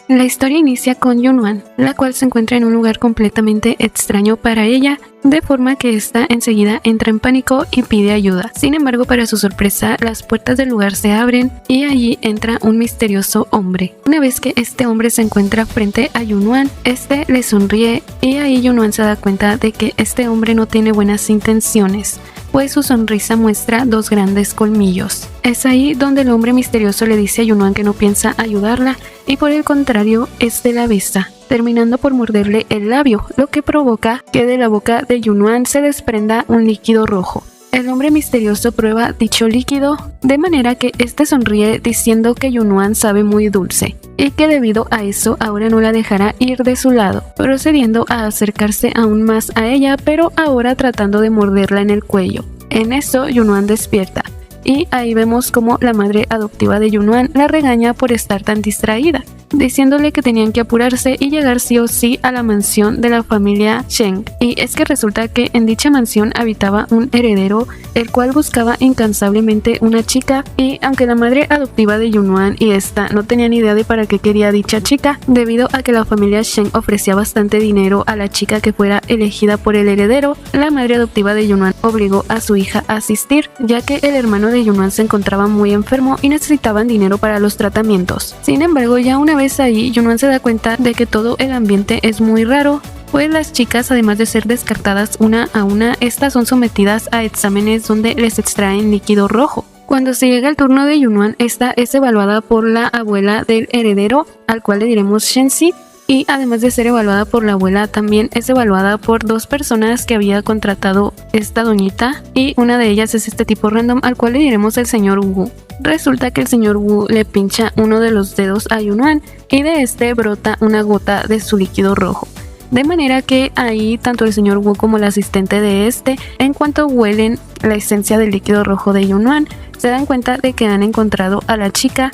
La historia inicia con Yunwan, la cual se encuentra en un lugar completamente extraño para ella, de forma que ésta enseguida entra en pánico y pide ayuda. Sin embargo, para su sorpresa, las puertas del lugar se abren y allí entra un misterioso hombre. Una vez que este hombre se encuentra frente a Yunwan, este le sonríe y ahí Yunwan se da cuenta de que este hombre no tiene buenas intenciones, pues su sonrisa muestra dos grandes colmillos. Es ahí donde el hombre misterioso le dice a Yunwan que no piensa ayudarla y por el contrario, este la besa, terminando por morderle el labio, lo que provoca que de la boca de Yunwan se desprenda un líquido rojo. El hombre misterioso prueba dicho líquido, de manera que este sonríe diciendo que Yunwan sabe muy dulce y que debido a eso ahora no la dejará ir de su lado, procediendo a acercarse aún más a ella, pero ahora tratando de morderla en el cuello. En eso Yunwan despierta y ahí vemos como la madre adoptiva de Yunwan la regaña por estar tan distraída, diciéndole que tenían que apurarse y llegar sí o sí a la mansión de la familia Cheng. Y es que resulta que en dicha mansión habitaba un heredero, el cual buscaba incansablemente una chica, y aunque la madre adoptiva de Yunwan y esta no tenían idea de para qué quería dicha chica, debido a que la familia Cheng ofrecía bastante dinero a la chica que fuera elegida por el heredero, la madre adoptiva de Yunwan obligó a su hija a asistir, ya que el hermano de Yunwan se encontraba muy enfermo y necesitaban dinero para los tratamientos. Sin embargo, ya una vez ahí, Yunwan se da cuenta de que todo el ambiente es muy raro, pues las chicas, además de ser descartadas una a una, estas son sometidas a exámenes donde les extraen líquido rojo. Cuando se llega el turno de Yunwan, esta es evaluada por la abuela del heredero, al cual le diremos Shenxi, y además de ser evaluada por la abuela, también es evaluada por dos personas que había contratado esta doñita, y una de ellas es este tipo random, al cual le diremos el señor Wu. Resulta que el señor Wu le pincha uno de los dedos a Yunwan y de este brota una gota de su líquido rojo. De manera que ahí tanto el señor Wu como el asistente de este, en cuanto huelen la esencia del líquido rojo de Yunwan, se dan cuenta de que han encontrado a la chica,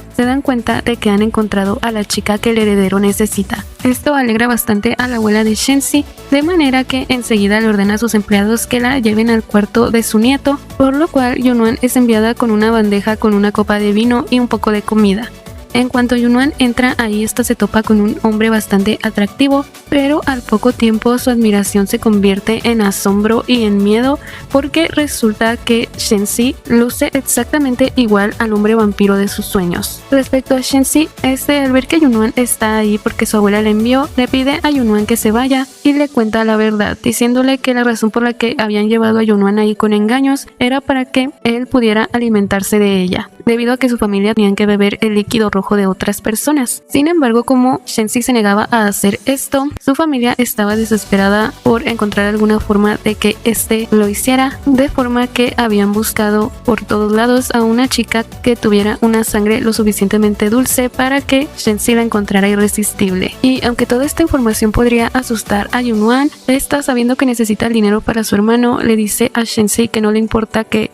que el heredero necesita. Esto alegra bastante a la abuela de Shenxi, de manera que enseguida le ordena a sus empleados que la lleven al cuarto de su nieto, por lo cual Yunwan es enviada con una bandeja con una copa de vino y un poco de comida. En cuanto Yunwan entra ahí, esta se topa con un hombre bastante atractivo, pero al poco tiempo su admiración se convierte en asombro y en miedo, porque resulta que Shenxi luce exactamente igual al hombre vampiro de sus sueños. Respecto a Shenxi, al ver que Yunwan está ahí porque su abuela le envió, le pide a Yunwan que se vaya y le cuenta la verdad, diciéndole que la razón por la que habían llevado a Yunwan ahí con engaños era para que él pudiera alimentarse de ella, debido a que su familia tenían que beber el líquido rojo de otras personas. Sin embargo, como Shenxi se negaba a hacer esto, su familia estaba desesperada por encontrar alguna forma de que este lo hiciera, de forma que habían buscado por todos lados a una chica que tuviera una sangre lo suficientemente dulce para que Shenxi la encontrara irresistible. Y aunque toda esta información podría asustar a Yunwan, esta, sabiendo que necesita el dinero para su hermano, le dice a Shenxi que no le importa que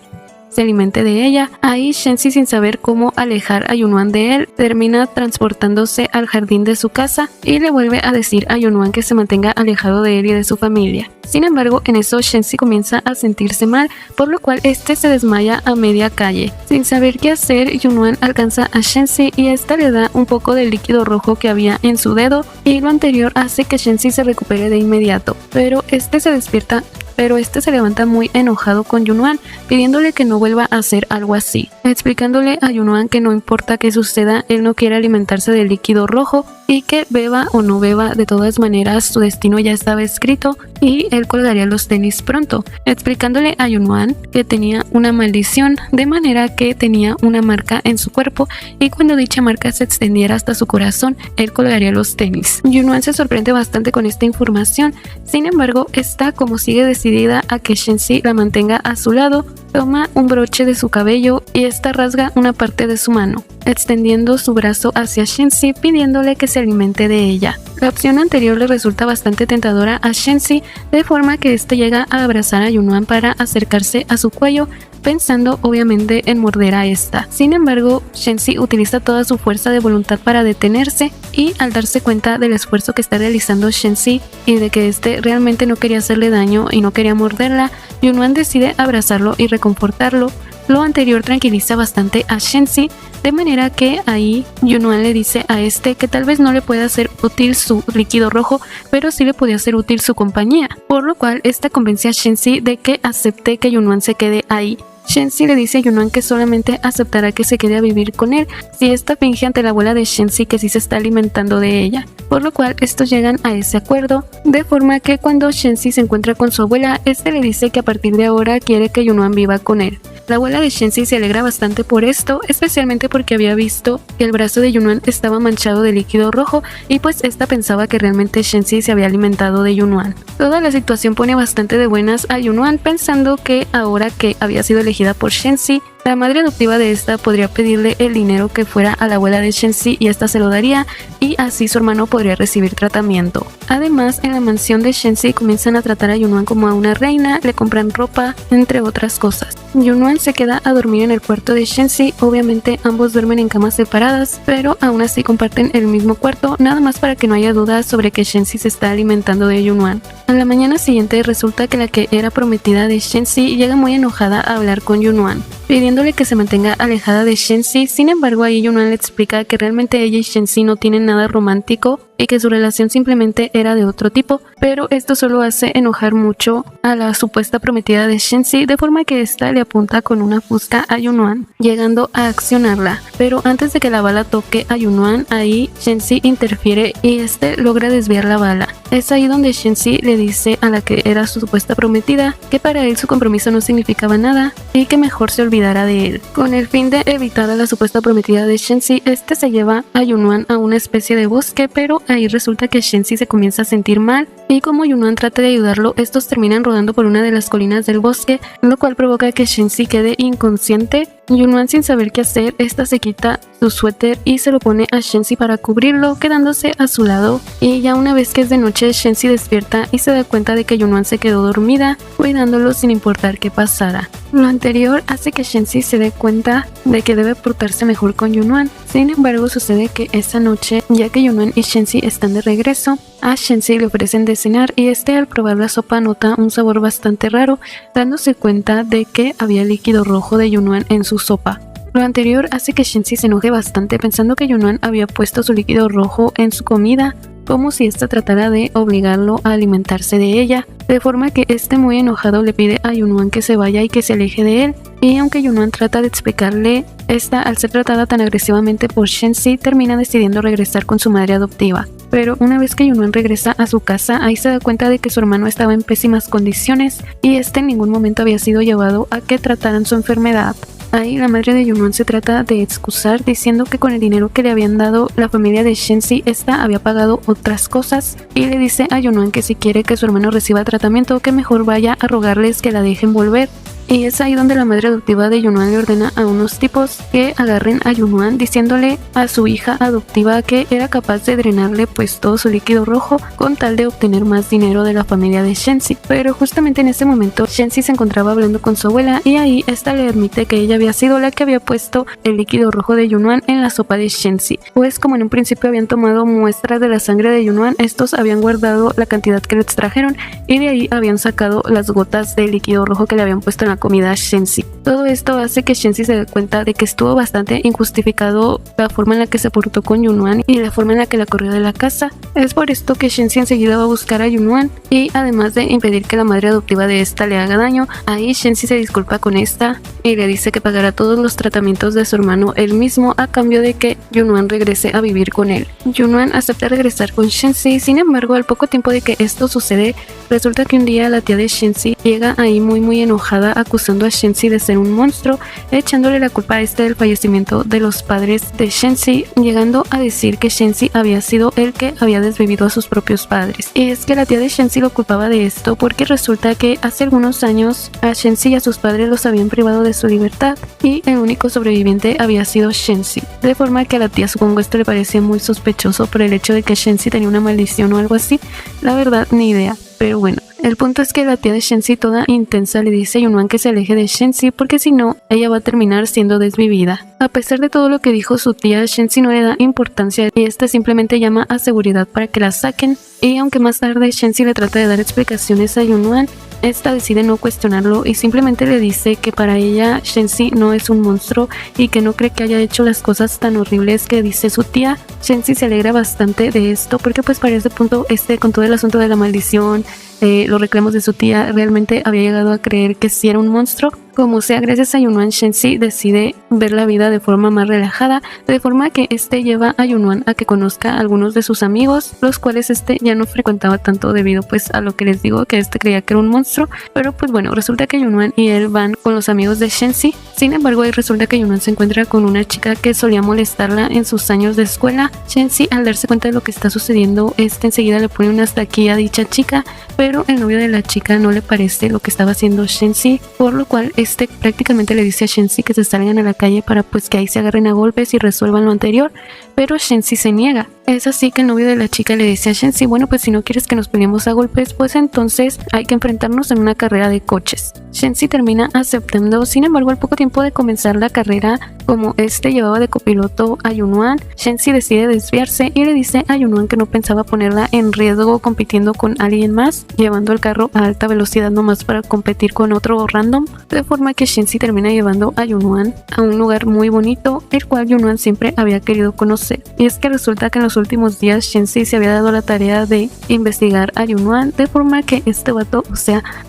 se alimente de ella. Ahí Shenxi, sin saber cómo alejar a Yunwan de él, termina transportándose al jardín de su casa y le vuelve a decir a Yunwan que se mantenga alejado de él y de su familia. Sin embargo, en eso Shenxi comienza a sentirse mal, por lo cual este se desmaya a media calle. Sin saber qué hacer, Yunwan alcanza a Shenxi y esta le da un poco del líquido rojo que había en su dedo, y lo anterior hace que Shenxi se recupere de inmediato, pero este se levanta muy enojado con Yunwan, pidiéndole que no vuelva a hacer algo así, explicándole a Yunwan que no importa qué suceda, él no quiere alimentarse del líquido rojo y que beba o no beba, de todas maneras su destino ya estaba escrito y él colgaría los tenis pronto, explicándole a Yunwan que tenía una maldición, de manera que tenía una marca en su cuerpo y cuando dicha marca se extendiera hasta su corazón, él colgaría los tenis. Yunwan se sorprende bastante con esta información, sin embargo, está como sigue decidida a que Shenxi la mantenga a su lado, toma un broche de su cabello y esta rasga una parte de su mano, extendiendo su brazo hacia Shenxi pidiéndole que se alimente de ella. La opción anterior le resulta bastante tentadora a Shenxi, de forma que este llega a abrazar a Yunwan para acercarse a su cuello, pensando obviamente en morder a esta. Sin embargo, Shenxi utiliza toda su fuerza de voluntad para detenerse y al darse cuenta del esfuerzo que está realizando Shenxi y de que este realmente no quería hacerle daño y no quería morderla, Yunwan decide abrazarlo y reconfortarlo. Lo anterior tranquiliza bastante a Shenxi, de manera que ahí Yunuan le dice a este que tal vez no le pueda ser útil su líquido rojo, pero sí le podía ser útil su compañía, por lo cual esta convence a Shensi de que acepte que Yunuan se quede ahí. Shensi le dice a Yunuan que solamente aceptará que se quede a vivir con él si esta finge ante la abuela de Shensi que sí se está alimentando de ella, por lo cual estos llegan a ese acuerdo, de forma que cuando Shensi se encuentra con su abuela, este le dice que a partir de ahora quiere que Yunuan viva con él. La abuela de Shensi se alegra bastante por esto, especialmente porque había visto que el brazo de Yunuan estaba manchado de líquido rojo y pues esta pensaba que realmente Shensi se había alimentado de Yunuan. Toda la situación pone bastante de buenas a Yunuan, pensando que ahora que había sido elegida por Shensi, la madre adoptiva de esta podría pedirle el dinero que fuera a la abuela de Shensi y esta se lo daría, y así su hermano podría recibir tratamiento. Además, en la mansión de Shensi comienzan a tratar a Yunuan como a una reina, le compran ropa, entre otras cosas. Yunuan se queda a dormir en el cuarto de Shensi, obviamente ambos duermen en camas separadas, pero aún así comparten el mismo cuarto, nada más para que no haya dudas sobre que Shensi se está alimentando de Yunuan. A la mañana siguiente resulta que la que era prometida de Shensi llega muy enojada a hablar con Yunuan, pidiéndole que se mantenga alejada de Shensi. Sin embargo, ahí Yunuan le explica que realmente ella y Shensi no tienen nada romántico y que su relación simplemente era de otro tipo, pero esto solo hace enojar mucho a la supuesta prometida de Shensi, de forma que esta le apunta con una fusca a Yunuan, llegando a accionarla. Pero antes de que la bala toque a Yunuan, ahí Shensi interfiere y este logra desviar la bala. Es ahí donde Shensi le dice a la que era su supuesta prometida que para él su compromiso no significaba nada y que mejor se olvidara de él. Con el fin de evitar a la supuesta prometida de Shensi, este se lleva a Yunuan a una especie de bosque, pero ahí resulta que Shensi se comienza a sentir mal y como Yunuan trata de ayudarlo, estos terminan rodando por una de las colinas del bosque, lo cual provoca que Shensi quede inconsciente. Yunuan, sin saber qué hacer, esta se quita su suéter y se lo pone a Shensi para cubrirlo, quedándose a su lado, y ya una vez que es de noche, Shensi despierta y se da cuenta de que Yunuan se quedó dormida, cuidándolo sin importar qué pasara. Lo anterior hace que Shensi se dé cuenta de que debe portarse mejor con Yunuan. Sin embargo, sucede que esa noche, ya que Yunuan y Shensi están de regreso, a Shensi le ofrecen de cenar y este al probar la sopa nota un sabor bastante raro, dándose cuenta de que había líquido rojo de Yunuan en su sopa. Lo anterior hace que Shensi se enoje bastante pensando que Yunuan había puesto su líquido rojo en su comida, como si ésta tratara de obligarlo a alimentarse de ella, de forma que este muy enojado le pide a Yunuan que se vaya y que se aleje de él, y aunque Yunuan trata de explicarle, esta al ser tratada tan agresivamente por Shensi termina decidiendo regresar con su madre adoptiva. Pero una vez que Yunuan regresa a su casa, ahí se da cuenta de que su hermano estaba en pésimas condiciones y este en ningún momento había sido llevado a que trataran su enfermedad. Ahí la madre de Yunuan se trata de excusar diciendo que con el dinero que le habían dado la familia de Shensi, esta había pagado otras cosas y le dice a Yunuan que si quiere que su hermano reciba tratamiento que mejor vaya a rogarles que la dejen volver. Y es ahí donde la madre adoptiva de Yunuan le ordena a unos tipos que agarren a Yunuan diciéndole a su hija adoptiva que era capaz de drenarle pues todo su líquido rojo con tal de obtener más dinero de la familia de Shensi. Pero justamente en ese momento Shensi se encontraba hablando con su abuela y ahí esta le admite que ella había sido la que había puesto el líquido rojo de Yunuan en la sopa de Shensi. Pues como en un principio habían tomado muestras de la sangre de Yunuan, estos habían guardado la cantidad que le extrajeron y de ahí habían sacado las gotas de líquido rojo que le habían puesto en la comida a Shensi. Todo esto hace que Shensi se dé cuenta de que estuvo bastante injustificado la forma en la que se portó con Yunuan y la forma en la que la corrió de la casa. Es por esto que Shensi enseguida va a buscar a Yunuan y además de impedir que la madre adoptiva de esta le haga daño, ahí Shensi se disculpa con esta y le dice que pagará todos los tratamientos de su hermano él mismo a cambio de que Yunuan regrese a vivir con él. Yunuan acepta regresar con Shensi, sin embargo al poco tiempo de que esto sucede, resulta que un día la tía de Shensi llega ahí muy enojada acusando a Shensi de ser un monstruo, echándole la culpa a este del fallecimiento de los padres de Shensi, llegando a decir que Shensi había sido el que había desvivido a sus propios padres. Y es que la tía de Shensi lo culpaba de esto porque resulta que hace algunos años a Shensi y a sus padres los habían privado de su libertad y el único sobreviviente había sido Shensi, de forma que a la tía supongo esto le parecía muy sospechoso por el hecho de que Shensi tenía una maldición o algo así, la verdad ni idea, pero bueno. El punto es que la tía de Shensi toda intensa le dice a Yunuan que se aleje de Shensi porque si no, ella va a terminar siendo desvivida. A pesar de todo lo que dijo su tía, Shensi no le da importancia y esta simplemente llama a seguridad para que la saquen. Y aunque más tarde Shensi le trata de dar explicaciones a Yunuan, esta decide no cuestionarlo y simplemente le dice que para ella Shensi no es un monstruo y que no cree que haya hecho las cosas tan horribles que dice su tía. Shensi se alegra bastante de esto porque pues para ese punto con todo el asunto de la maldición, los reclamos de su tía, realmente había llegado a creer que sí era un monstruo. Como sea, gracias a Yunwan, Shensi decide ver la vida de forma más relajada, de forma que lleva a Yunwan a que conozca a algunos de sus amigos, los cuales ya no frecuentaba tanto debido pues a lo que les digo, que creía que era un monstruo. Pero pues bueno, resulta que Yunwan y él van con los amigos de Shensi. Sin embargo, ahí resulta que Yunwan se encuentra con una chica que solía molestarla en sus años de escuela. Shensi, al darse cuenta de lo que está sucediendo, enseguida le pone un hasta aquí a dicha chica, pero el novio de la chica no le parece lo que estaba haciendo Shensi, por lo cual prácticamente le dice a Shensi que se salgan a la calle para pues que ahí se agarren a golpes y resuelvan lo anterior, pero Shensi se niega. Es así que el novio de la chica le dice a Shensi, bueno, pues si no quieres que nos peleemos a golpes, pues entonces hay que enfrentarnos en una carrera de coches. Shensi termina aceptando. Sin embargo, al poco tiempo de comenzar la carrera, como llevaba de copiloto a Yunwan, Shensi decide desviarse y le dice a Yunwan que no pensaba ponerla en riesgo compitiendo con alguien más, llevando el carro a alta velocidad nomás para competir con otro random, de forma que Shensi termina llevando a Yunwan a un lugar muy bonito, el cual Yunwan siempre había querido conocer. Y es que resulta que en los últimos días Shensi se había dado la tarea de investigar a Yunwan, de forma que vato,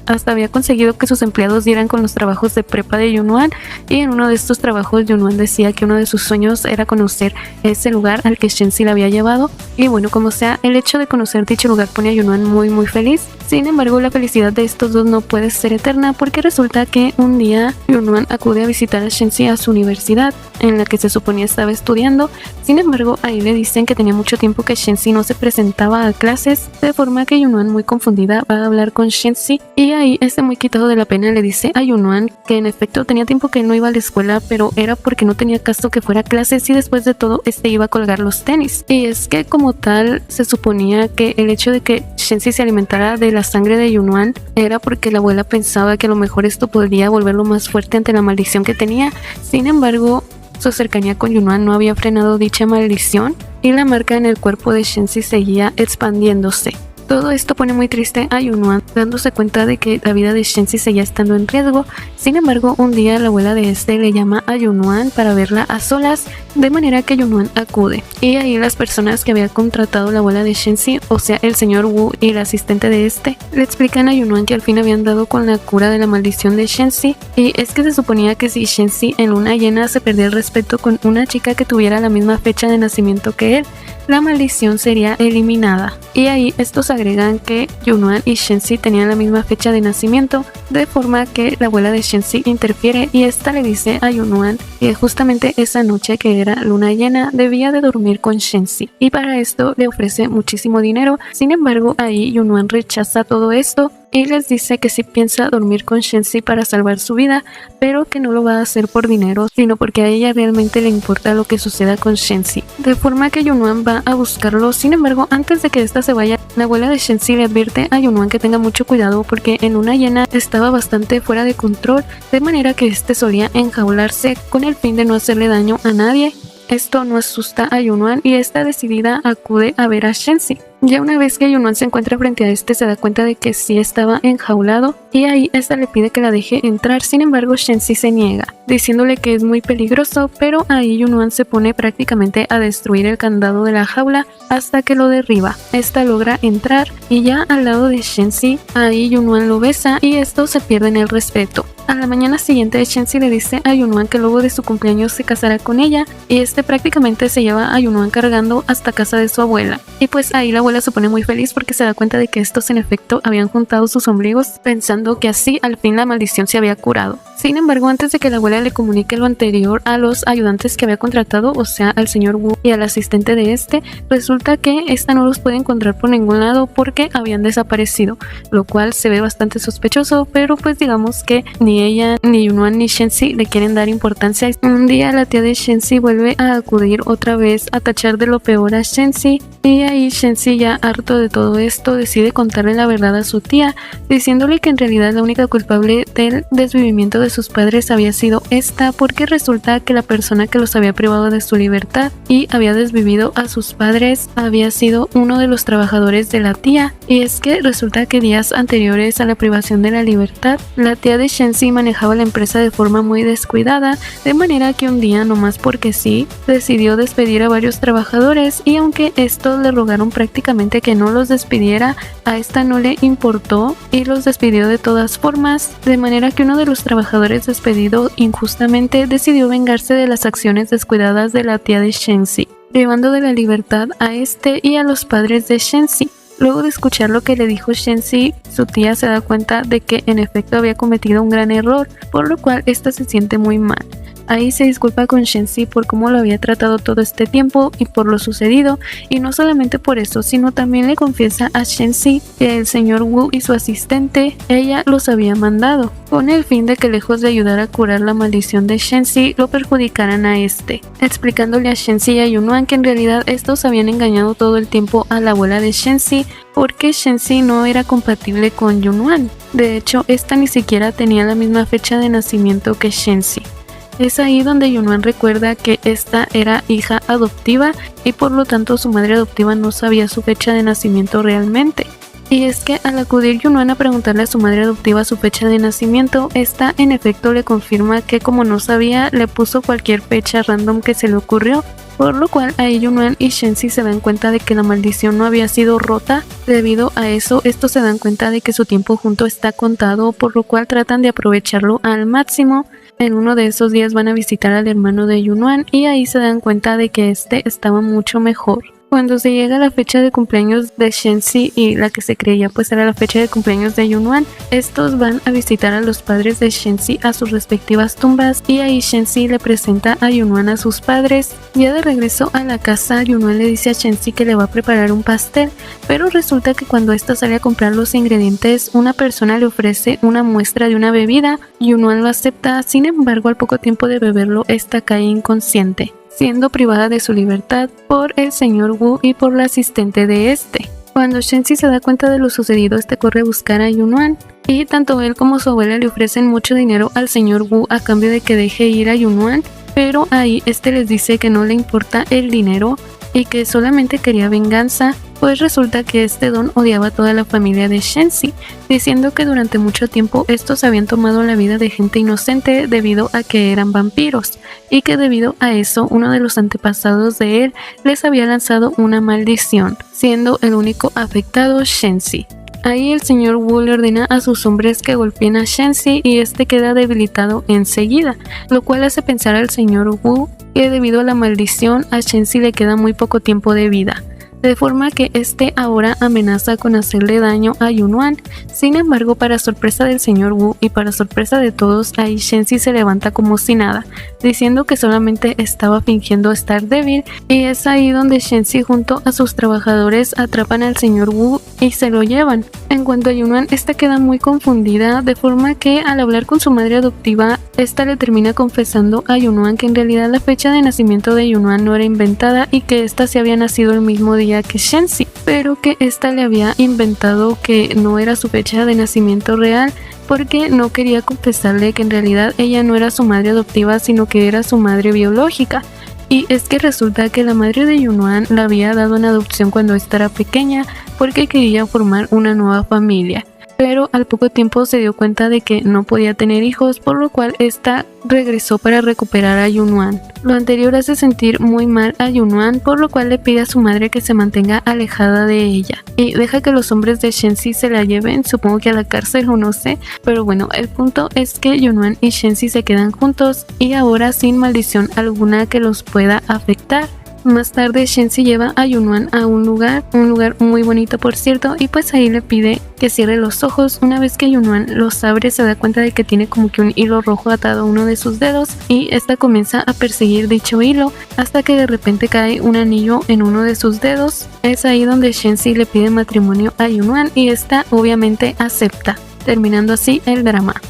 hasta había conseguido que sus empleados dieran con los trabajos de prepa de Yunwan, y en uno de estos trabajos Yunwan decía que uno de sus sueños era conocer ese lugar al que Shensi la había llevado. Y bueno, como sea, el hecho de conocer dicho lugar pone a Yunwan muy feliz. Sin embargo, la felicidad de estos dos no puede ser eterna, porque resulta que un día Yunwan acude a visitar a Shensi a su universidad, en la que se suponía estaba estudiando. Sin embargo, ahí le dicen que tenía mucho tiempo que Shensi no se presentaba a clases, de forma que Yunwan, muy confundida, va a hablar con Shensi, y ahí muy quitado de la pena le dice a Yunwan que en efecto tenía tiempo que no iba a la escuela, pero era porque no tenía caso que fuera a clases, y después de todo iba a colgar los tenis. Y es que como tal se suponía que el hecho de que Shensi se alimentara de la sangre de Yunwan era porque la abuela pensaba que a lo mejor esto podría volverlo más fuerte ante la maldición que tenía. Sin embargo, su cercanía con Yunwan no había frenado dicha maldición y la marca en el cuerpo de Shensi seguía expandiéndose. Todo esto pone muy triste a Yunwan, dándose cuenta de que la vida de Shensi seguía estando en riesgo. Sin embargo, un día la abuela de le llama a Yunwan para verla a solas, de manera que Yunwan acude. Y ahí las personas que había contratado la abuela de Shensi, o sea el señor Wu y el asistente de le explican a Yunwan que al fin habían dado con la cura de la maldición de Shensi. Y es que se suponía que si Shensi en luna llena se perdía el respeto con una chica que tuviera la misma fecha de nacimiento que él, la maldición sería eliminada. Y ahí estos agregan que Yunwan y Shensi tenían la misma fecha de nacimiento, de forma que la abuela de Shensi interfiere y le dice a Yunwan que justamente esa noche que era luna llena debía de dormir con Shensi, y para esto le ofrece muchísimo dinero. Sin embargo, ahí Yunwan rechaza todo esto y les dice que sí piensa dormir con Shensi para salvar su vida, pero que no lo va a hacer por dinero, sino porque a ella realmente le importa lo que suceda con Shensi, de forma que Yunwan va a buscarlo. Sin embargo, antes de que esta se vaya, la abuela de Shensi le advierte a Yunwan que tenga mucho cuidado porque en luna llena estaba bastante fuera de control, de manera que solía enjaularse con el fin de no hacerle daño a nadie. Esto no asusta a Yunwan y decidida acude a ver a Shensi. Ya una vez que Yunwan se encuentra frente a se da cuenta de que sí estaba enjaulado, y ahí le pide que la deje entrar. Sin embargo, Shensi se niega, diciéndole que es muy peligroso, pero ahí Yunwan se pone prácticamente a destruir el candado de la jaula hasta que lo derriba. Logra entrar y ya al lado de Shensi, ahí Yunwan lo besa y se pierde en el respeto. A la mañana siguiente, Shensi le dice a Yunwan que luego de su cumpleaños se casará con ella, y prácticamente se lleva a Yunwan cargando hasta casa de su abuela. Y pues ahí la abuela se pone muy feliz porque se da cuenta de que estos en efecto habían juntado sus ombligos, pensando que así al fin la maldición se había curado. Sin embargo, antes de que la abuela le comunique lo anterior a los ayudantes que había contratado, o sea al señor Wu y al asistente de resulta que no los puede encontrar por ningún lado porque habían desaparecido, lo cual se ve bastante sospechoso, pero pues digamos que ni ni ella, ni Yunuan, ni Shenzi le quieren dar importancia. Un día la tía de Shenzi vuelve a acudir otra vez a tachar de lo peor a Shenzi, y ahí Shenzi, ya harto de todo esto, decide contarle la verdad a su tía, diciéndole que en realidad la única culpable del desvivimiento de sus padres había sido esta, porque resulta que la persona que los había privado de su libertad y había desvivido a sus padres había sido uno de los trabajadores de la tía. Y es que resulta que días anteriores a la privación de la libertad, la tía de Shenzi manejaba la empresa de forma muy descuidada, de manera que un día, nomás porque sí, decidió despedir a varios trabajadores, y aunque estos le rogaron prácticamente que no los despidiera, a esta no le importó y los despidió de todas formas, de manera que uno de los trabajadores despedido injustamente decidió vengarse de las acciones descuidadas de la tía de Shenzi, privando de la libertad a este y a los padres de Shenzi. Luego de escuchar lo que le dijo Shenzi, su tía se da cuenta de que en efecto había cometido un gran error, por lo cual esta se siente muy mal. Ahí se disculpa con Shenzi por cómo lo había tratado todo este tiempo y por lo sucedido, y no solamente por eso, sino también le confiesa a Shenzi que el señor Wu y su asistente, ella los había mandado, con el fin de que lejos de ayudar a curar la maldición de Shenzi, lo perjudicaran a este, explicándole a Shenzi y a Yunuan que en realidad estos habían engañado todo el tiempo a la abuela de Shenzi, porque Shenzi no era compatible con Yunuan. De hecho, esta ni siquiera tenía la misma fecha de nacimiento que Shenzi. Es ahí donde Yunuan recuerda que esta era hija adoptiva y por lo tanto su madre adoptiva no sabía su fecha de nacimiento realmente. Y es que al acudir Yunuan a preguntarle a su madre adoptiva su fecha de nacimiento, esta en efecto le confirma que como no sabía, le puso cualquier fecha random que se le ocurrió, por lo cual ahí Yunuan y Shenzi se dan cuenta de que la maldición no había sido rota. Debido a eso, estos se dan cuenta de que su tiempo junto está contado, por lo cual tratan de aprovecharlo al máximo. En uno de esos días van a visitar al hermano de Yunuan y ahí se dan cuenta de que este estaba mucho mejor. Cuando se llega la fecha de cumpleaños de Shenzi y la que se creía pues era la fecha de cumpleaños de Yunuan, estos van a visitar a los padres de Shenzi a sus respectivas tumbas, y ahí Shenzi le presenta a Yunuan a sus padres. Ya de regreso a la casa, Yunuan le dice a Shenzi que le va a preparar un pastel, pero resulta que cuando esta sale a comprar los ingredientes, una persona le ofrece una muestra de una bebida. Yunuan lo acepta, sin embargo al poco tiempo de beberlo, esta cae inconsciente, siendo privada de su libertad por el señor Wu y por la asistente de este. Cuando Shenzi se da cuenta de lo sucedido, este corre a buscar a Yunuan, y tanto él como su abuela le ofrecen mucho dinero al señor Wu a cambio de que deje ir a Yunuan, pero ahí este les dice que no le importa el dinero y que solamente quería venganza, pues resulta que este don odiaba a toda la familia de Shenzi, diciendo que durante mucho tiempo estos habían tomado la vida de gente inocente debido a que eran vampiros, y que debido a eso uno de los antepasados de él les había lanzado una maldición, siendo el único afectado Shenzi. Ahí el señor Wu le ordena a sus hombres que golpeen a Shenzi y este queda debilitado enseguida, lo cual hace pensar al señor Wu que debido a la maldición a Shenzi le queda muy poco tiempo de vida, de forma que este ahora amenaza con hacerle daño a Yunuan. Sin embargo, para sorpresa del señor Wu y para sorpresa de todos, ahí Shenzi se levanta como si nada, diciendo que solamente estaba fingiendo estar débil, y es ahí donde Shenzi junto a sus trabajadores atrapan al señor Wu y se lo llevan. En cuanto a Yunuan, esta queda muy confundida, de forma que al hablar con su madre adoptiva, esta le termina confesando a Yunuan que en realidad la fecha de nacimiento de Yunuan no era inventada y que esta se había nacido el mismo día que Shenzi, pero que esta le había inventado que no era su fecha de nacimiento real porque no quería confesarle que en realidad ella no era su madre adoptiva sino que era su madre biológica. Y es que resulta que la madre de Yunuan la había dado en adopción cuando esta era pequeña porque quería formar una nueva familia, pero al poco tiempo se dio cuenta de que no podía tener hijos, por lo cual esta regresó para recuperar a Yunuan. Lo anterior hace sentir muy mal a Yunuan, por lo cual le pide a su madre que se mantenga alejada de ella y deja que los hombres de Shenzi se la lleven, supongo que a la cárcel o no sé, pero bueno, el punto es que Yunuan y Shenzi se quedan juntos y ahora sin maldición alguna que los pueda afectar. Más tarde Shenzi lleva a Yunuan a un lugar muy bonito por cierto, y pues ahí le pide que cierre los ojos. Una vez que Yunuan los abre se da cuenta de que tiene como que un hilo rojo atado a uno de sus dedos y esta comienza a perseguir dicho hilo hasta que de repente cae un anillo en uno de sus dedos. Es ahí donde Shenzi le pide matrimonio a Yunuan y esta obviamente acepta, terminando así el drama.